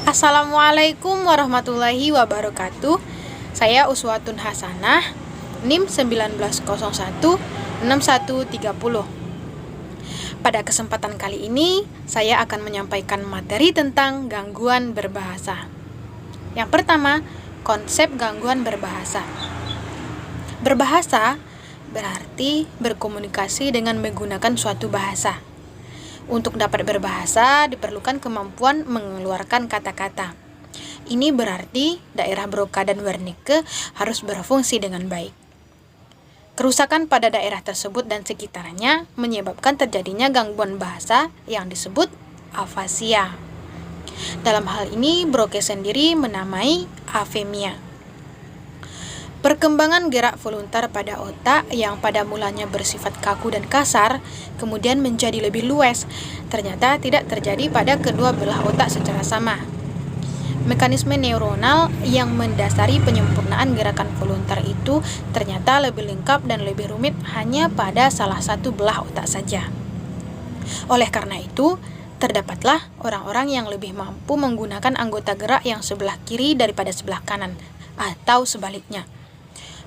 Assalamualaikum warahmatullahi wabarakatuh. Saya Uswatun Hasanah, NIM 19016130. Pada kesempatan kali ini, saya akan menyampaikan materi tentang gangguan berbahasa. Yang pertama, konsep gangguan berbahasa. Berbahasa berarti berkomunikasi dengan menggunakan suatu bahasa. Untuk dapat berbahasa, diperlukan kemampuan mengeluarkan kata-kata. Ini berarti daerah Broca dan Wernicke harus berfungsi dengan baik. Kerusakan pada daerah tersebut dan sekitarnya menyebabkan terjadinya gangguan bahasa yang disebut afasia. Dalam hal ini, Broca sendiri menamai afemia. Perkembangan gerak voluntar pada otak yang pada mulanya bersifat kaku dan kasar, kemudian menjadi lebih luas, ternyata tidak terjadi pada kedua belah otak secara sama. Mekanisme neuronal yang mendasari penyempurnaan gerakan voluntar itu ternyata lebih lengkap dan lebih rumit hanya pada salah satu belah otak saja. Oleh karena itu, terdapatlah orang-orang yang lebih mampu menggunakan anggota gerak yang sebelah kiri daripada sebelah kanan, atau sebaliknya.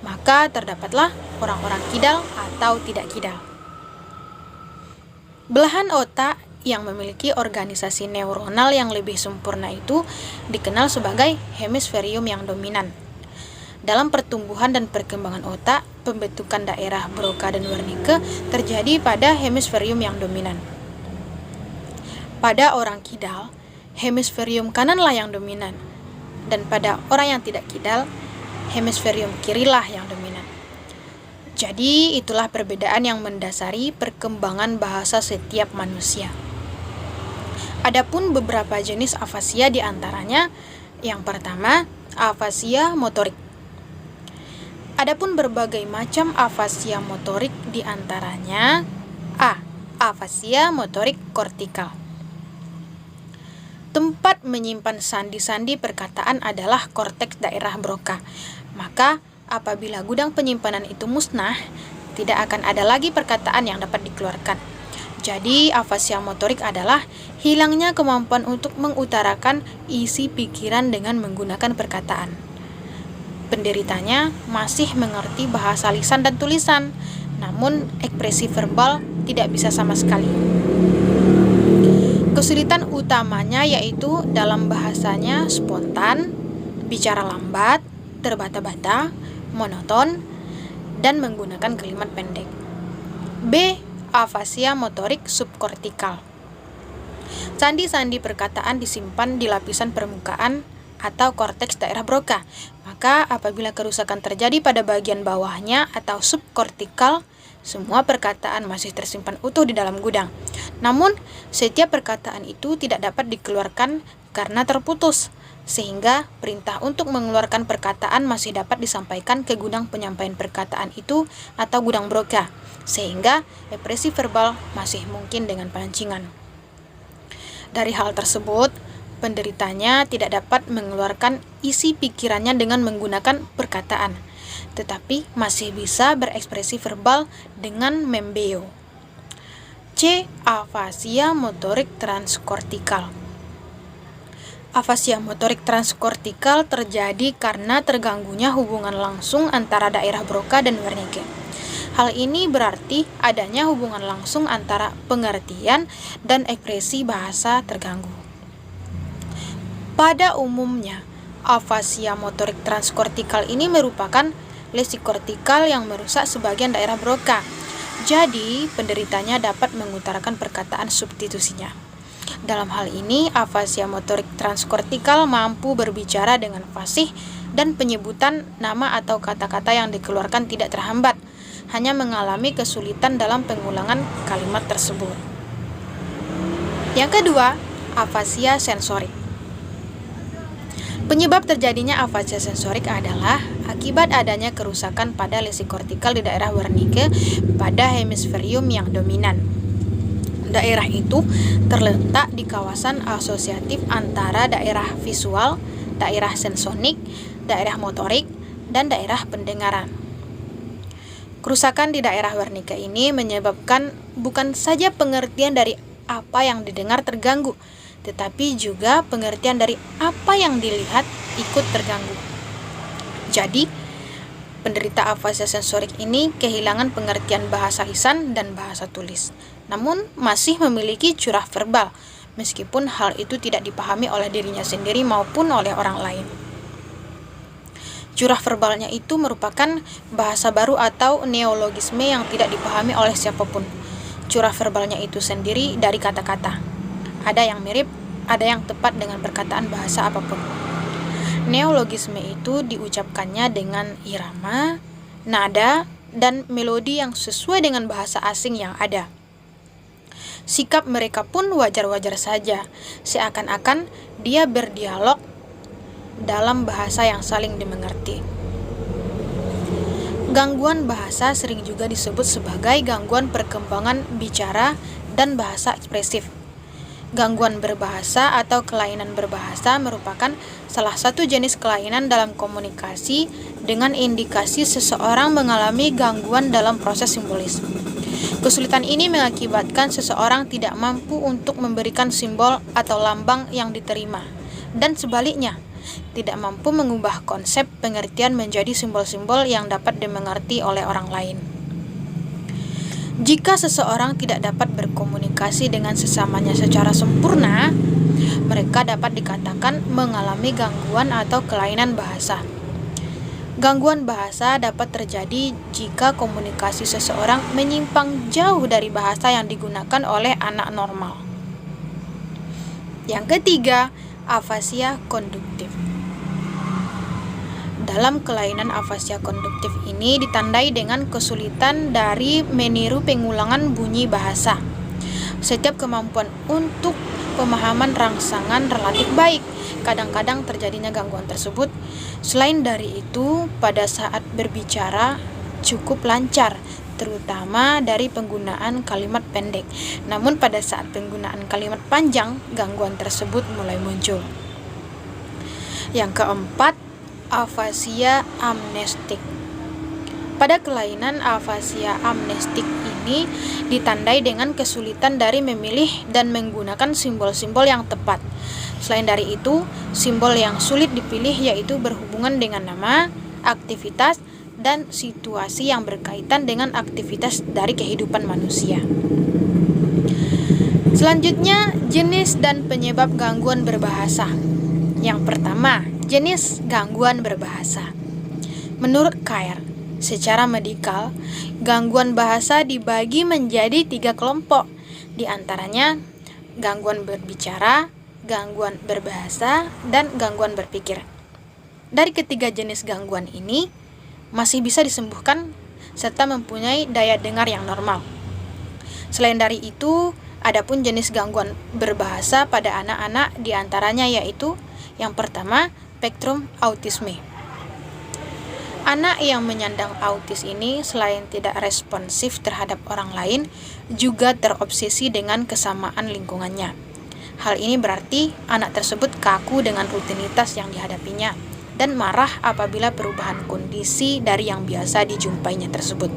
Maka terdapatlah orang-orang kidal atau tidak kidal. Belahan otak yang memiliki organisasi neuronal yang lebih sempurna itu dikenal sebagai hemisferium yang dominan. Dalam pertumbuhan dan perkembangan otak, pembentukan daerah Broca dan Wernicke terjadi pada hemisferium yang dominan. Pada orang kidal, hemisferium kananlah yang dominan, dan pada orang yang tidak kidal, hemisferium kirilah yang dominan. Jadi, itulah perbedaan yang mendasari perkembangan bahasa setiap manusia. Adapun beberapa jenis afasia di antaranya, yang pertama, afasia motorik. Adapun berbagai macam afasia motorik di antaranya, A. Afasia motorik kortikal. Tempat menyimpan sandi-sandi perkataan adalah korteks daerah Broca. Maka, apabila gudang penyimpanan itu musnah, tidak akan ada lagi perkataan yang dapat dikeluarkan. Jadi, afasia motorik adalah hilangnya kemampuan untuk mengutarakan isi pikiran dengan menggunakan perkataan. Penderitanya masih mengerti bahasa lisan dan tulisan, namun ekspresi verbal tidak bisa sama sekali. Kesulitan utamanya yaitu dalam bahasanya spontan, bicara lambat, terbata-bata, monoton, dan menggunakan kalimat pendek. B. Afasia motorik subkortikal. Sandi-sandi perkataan disimpan di lapisan permukaan atau korteks daerah Broca. Maka apabila kerusakan terjadi pada bagian bawahnya atau subkortikal, semua perkataan masih tersimpan utuh di dalam gudang. Namun, setiap perkataan itu tidak dapat dikeluarkan karena terputus, sehingga perintah untuk mengeluarkan perkataan masih dapat disampaikan ke gudang penyampaian perkataan itu atau gudang Broca, sehingga ekspresi verbal masih mungkin dengan pancingan. Dari hal tersebut, penderitanya tidak dapat mengeluarkan isi pikirannya dengan menggunakan perkataan, tetapi masih bisa berekspresi verbal dengan membeo. C. Afasia motorik transkortikal. Afasia motorik transkortikal terjadi karena terganggunya hubungan langsung antara daerah Broca dan Wernicke. Hal ini berarti adanya hubungan langsung antara pengertian dan ekspresi bahasa terganggu. Pada umumnya, afasia motorik transkortikal ini merupakan lesi kortikal yang merusak sebagian daerah Broca. Jadi, penderitanya dapat mengutarakan perkataan substitusinya. Dalam hal ini, afasia motorik transkortikal mampu berbicara dengan fasih dan penyebutan nama atau kata-kata yang dikeluarkan tidak terhambat, hanya mengalami kesulitan dalam pengulangan kalimat tersebut. Yang kedua, afasia sensorik. Penyebab terjadinya afasia sensorik adalah akibat adanya kerusakan pada lesi kortikal di daerah Wernicke pada hemisferium yang dominan. Daerah itu terletak di kawasan asosiatif antara daerah visual, daerah sensonik, daerah motorik, dan daerah pendengaran. Kerusakan di daerah Wernicke ini menyebabkan bukan saja pengertian dari apa yang didengar terganggu, tetapi juga pengertian dari apa yang dilihat ikut terganggu. Jadi, penderita afasia sensorik ini kehilangan pengertian bahasa lisan dan bahasa tulis, namun masih memiliki curah verbal, meskipun hal itu tidak dipahami oleh dirinya sendiri maupun oleh orang lain. Curah verbalnya itu merupakan bahasa baru atau neologisme yang tidak dipahami oleh siapapun. Curah verbalnya itu sendiri dari kata-kata. Ada yang mirip, ada yang tepat dengan perkataan bahasa apapun. Neologisme itu diucapkannya dengan irama, nada, dan melodi yang sesuai dengan bahasa asing yang ada. Sikap mereka pun wajar-wajar saja, seakan-akan dia berdialog dalam bahasa yang saling dimengerti. Gangguan bahasa sering juga disebut sebagai gangguan perkembangan bicara dan bahasa ekspresif. Gangguan berbahasa atau kelainan berbahasa merupakan salah satu jenis kelainan dalam komunikasi dengan indikasi seseorang mengalami gangguan dalam proses simbolis. Kesulitan ini mengakibatkan seseorang tidak mampu untuk memberikan simbol atau lambang yang diterima, dan sebaliknya, tidak mampu mengubah konsep pengertian menjadi simbol-simbol yang dapat dimengerti oleh orang lain. Jika seseorang tidak dapat berkomunikasi dengan sesamanya secara sempurna, mereka dapat dikatakan mengalami gangguan atau kelainan bahasa. Gangguan bahasa dapat terjadi jika komunikasi seseorang menyimpang jauh dari bahasa yang digunakan oleh anak normal. Yang ketiga, afasia konduktif. Dalam kelainan afasia konduktif ini ditandai dengan kesulitan dari meniru pengulangan bunyi bahasa. Setiap kemampuan untuk pemahaman rangsangan relatif baik, kadang-kadang terjadinya gangguan tersebut. Selain dari itu, pada saat berbicara cukup lancar, terutama dari penggunaan kalimat pendek. Namun pada saat penggunaan kalimat panjang, gangguan tersebut mulai muncul. Yang keempat, afasia amnestik. Pada kelainan afasia amnestik ini ditandai dengan kesulitan dari memilih dan menggunakan simbol-simbol yang tepat. Selain dari itu, simbol yang sulit dipilih yaitu berhubungan dengan nama, aktivitas, dan situasi yang berkaitan dengan aktivitas dari kehidupan manusia. Selanjutnya, jenis dan penyebab gangguan berbahasa. Yang pertama, jenis gangguan berbahasa. Menurut Caird, secara medikal, gangguan bahasa dibagi menjadi 3 kelompok, di antaranya gangguan berbicara, gangguan berbahasa, dan gangguan berpikir. Dari ketiga jenis gangguan ini, masih bisa disembuhkan serta mempunyai daya dengar yang normal. Selain dari itu, adapun jenis gangguan berbahasa pada anak-anak di antaranya yaitu yang pertama, spektrum autisme. Anak yang menyandang autis ini selain tidak responsif terhadap orang lain, juga terobsesi dengan kesamaan lingkungannya. Hal ini berarti anak tersebut kaku dengan rutinitas yang dihadapinya dan marah apabila perubahan kondisi dari yang biasa dijumpainya tersebut.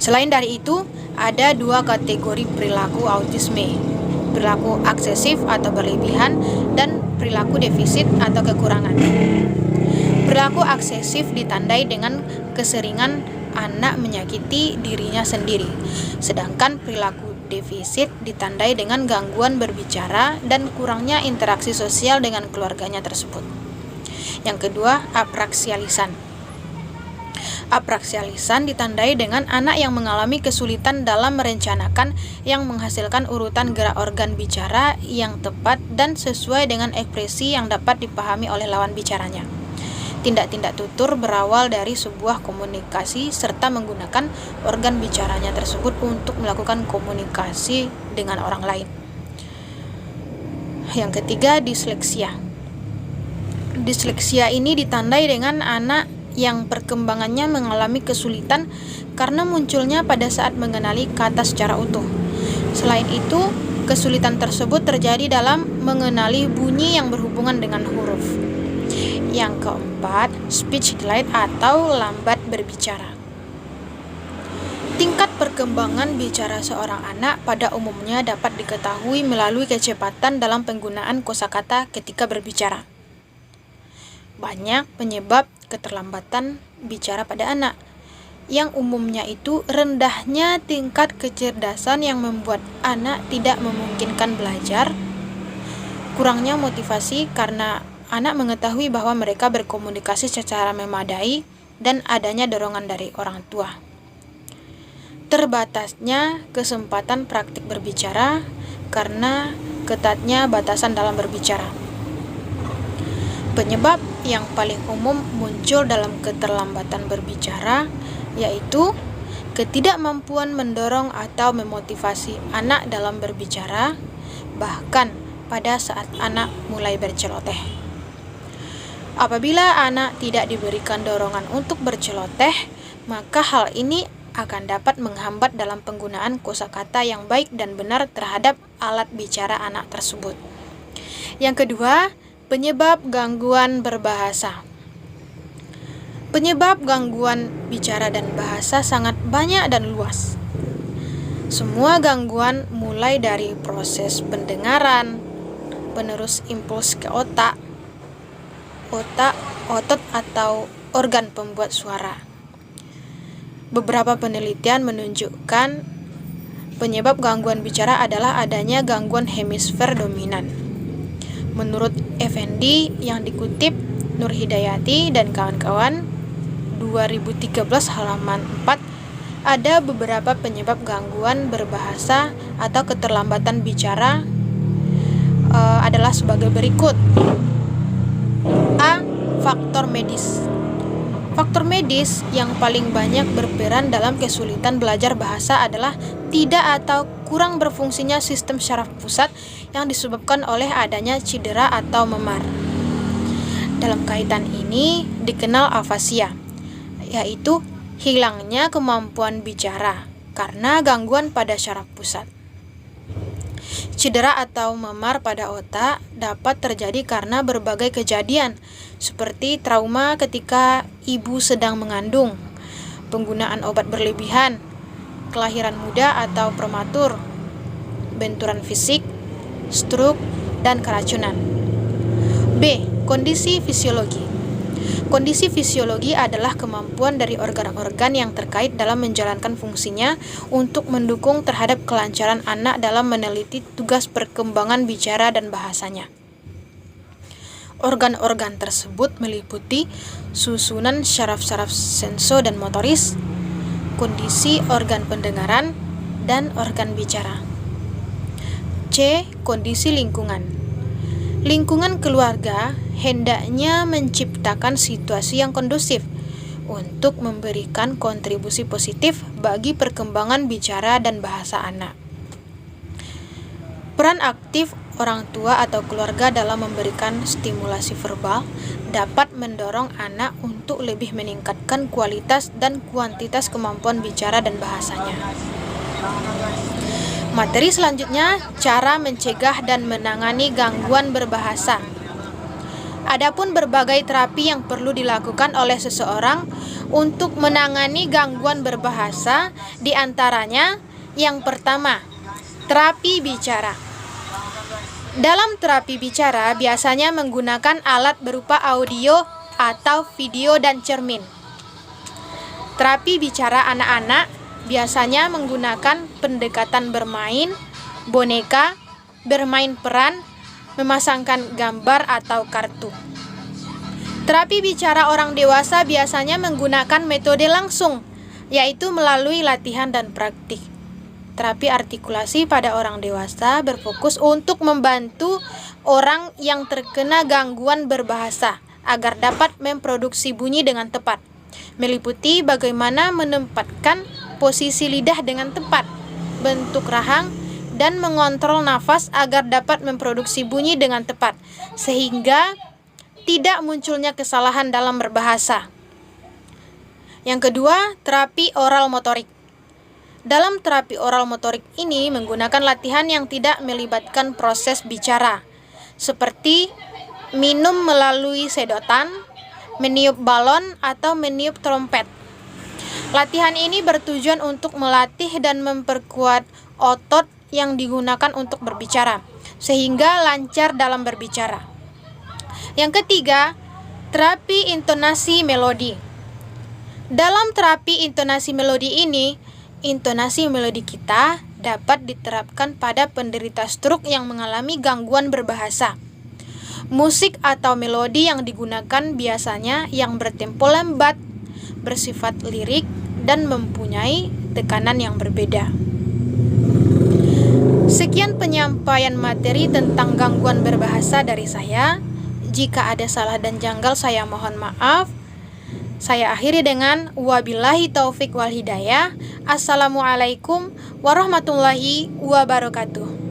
Selain dari itu, ada 2 kategori perilaku autisme, perilaku eksesif atau berlebihan dan perilaku defisit atau kekurangan. Perilaku eksesif ditandai dengan keseringan anak menyakiti dirinya sendiri, sedangkan perilaku defisit ditandai dengan gangguan berbicara dan kurangnya interaksi sosial dengan keluarganya tersebut. Yang kedua, apraksia lisan. Apraksia lisan ditandai dengan anak yang mengalami kesulitan dalam merencanakan yang menghasilkan urutan gerak organ bicara yang tepat dan sesuai dengan ekspresi yang dapat dipahami oleh lawan bicaranya. Tindak-tindak tutur berawal dari sebuah komunikasi serta menggunakan organ bicaranya tersebut untuk melakukan komunikasi dengan orang lain. Yang ketiga, disleksia. Disleksia ini ditandai dengan anak yang perkembangannya mengalami kesulitan karena munculnya pada saat mengenali kata secara utuh. Selain itu, kesulitan tersebut terjadi dalam mengenali bunyi yang berhubungan dengan huruf. Yang keempat, speech delay atau lambat berbicara. Tingkat perkembangan bicara seorang anak pada umumnya dapat diketahui melalui kecepatan dalam penggunaan kosakata ketika berbicara. Banyak penyebab keterlambatan bicara pada anak, yang umumnya itu rendahnya tingkat kecerdasan yang membuat anak tidak memungkinkan belajar, kurangnya motivasi karena anak mengetahui bahwa mereka berkomunikasi secara memadai dan adanya dorongan dari orang tua. Terbatasnya kesempatan praktik berbicara karena ketatnya batasan dalam berbicara. Penyebab yang paling umum muncul dalam keterlambatan berbicara yaitu ketidakmampuan mendorong atau memotivasi anak dalam berbicara, bahkan pada saat anak mulai berceloteh. Apabila anak tidak diberikan dorongan untuk berceloteh, maka hal ini akan dapat menghambat dalam penggunaan kosakata yang baik dan benar terhadap alat bicara anak tersebut. Yang kedua, penyebab gangguan berbahasa. Penyebab gangguan bicara dan bahasa sangat banyak dan luas. Semua gangguan mulai dari proses pendengaran, penerus impuls ke otak, otot atau organ pembuat suara. Beberapa penelitian menunjukkan penyebab gangguan bicara adalah adanya gangguan hemisfer dominan. Menurut Effendi yang dikutip Nur Hidayati dan kawan-kawan 2013 halaman 4, ada beberapa penyebab gangguan berbahasa atau keterlambatan bicara adalah sebagai berikut. A. Faktor medis. Faktor medis yang paling banyak berperan dalam kesulitan belajar bahasa adalah tidak atau kurang berfungsinya sistem syaraf pusat yang disebabkan oleh adanya cedera atau memar. Dalam kaitan ini dikenal afasia, yaitu hilangnya kemampuan bicara karena gangguan pada syaraf pusat. Cedera atau memar pada otak dapat terjadi karena berbagai kejadian, seperti trauma ketika ibu sedang mengandung, penggunaan obat berlebihan, kelahiran muda atau prematur, benturan fisik, stroke, dan keracunan. B. Kondisi fisiologi. Kondisi fisiologi adalah kemampuan dari organ-organ yang terkait dalam menjalankan fungsinya untuk mendukung terhadap kelancaran anak dalam meneliti tugas perkembangan bicara dan bahasanya. Organ-organ tersebut meliputi susunan syaraf-syaraf senso dan motoris, kondisi organ pendengaran, dan organ bicara. C. Kondisi lingkungan. Lingkungan keluarga hendaknya menciptakan situasi yang kondusif untuk memberikan kontribusi positif bagi perkembangan bicara dan bahasa anak. Peran aktif orang tua atau keluarga dalam memberikan stimulasi verbal dapat mendorong anak untuk lebih meningkatkan kualitas dan kuantitas kemampuan bicara dan bahasanya. Materi selanjutnya, cara mencegah dan menangani gangguan berbahasa. Adapun berbagai terapi yang perlu dilakukan oleh seseorang untuk menangani gangguan berbahasa, di antaranya yang pertama, terapi bicara. Dalam terapi bicara biasanya menggunakan alat berupa audio atau video dan cermin. Terapi bicara anak-anak biasanya menggunakan pendekatan bermain, boneka, bermain peran, memasangkan gambar atau kartu. Terapi bicara orang dewasa biasanya menggunakan metode langsung, yaitu melalui latihan dan praktik. Terapi artikulasi pada orang dewasa berfokus untuk membantu orang yang terkena gangguan berbahasa agar dapat memproduksi bunyi dengan tepat, meliputi bagaimana menempatkan posisi lidah dengan tepat, bentuk rahang, dan mengontrol nafas agar dapat memproduksi bunyi dengan tepat, sehingga tidak munculnya kesalahan dalam berbahasa. Yang kedua, terapi oral motorik. Dalam terapi oral motorik ini menggunakan latihan yang tidak melibatkan proses bicara, seperti minum melalui sedotan, meniup balon, atau meniup trompet. Latihan ini bertujuan untuk melatih dan memperkuat otot yang digunakan untuk berbicara, sehingga lancar dalam berbicara. Yang ketiga, terapi intonasi melodi. Dalam terapi intonasi melodi ini, intonasi melodi kita dapat diterapkan pada penderita stroke yang mengalami gangguan berbahasa. Musik atau melodi yang digunakan biasanya yang bertempo lambat, bersifat lirik, dan mempunyai tekanan yang berbeda. Sekian penyampaian materi tentang gangguan berbahasa dari saya. Jika ada salah dan janggal, saya mohon maaf. Saya akhiri dengan wabillahi taufik wal hidayah. Assalamualaikum warahmatullahi wabarakatuh.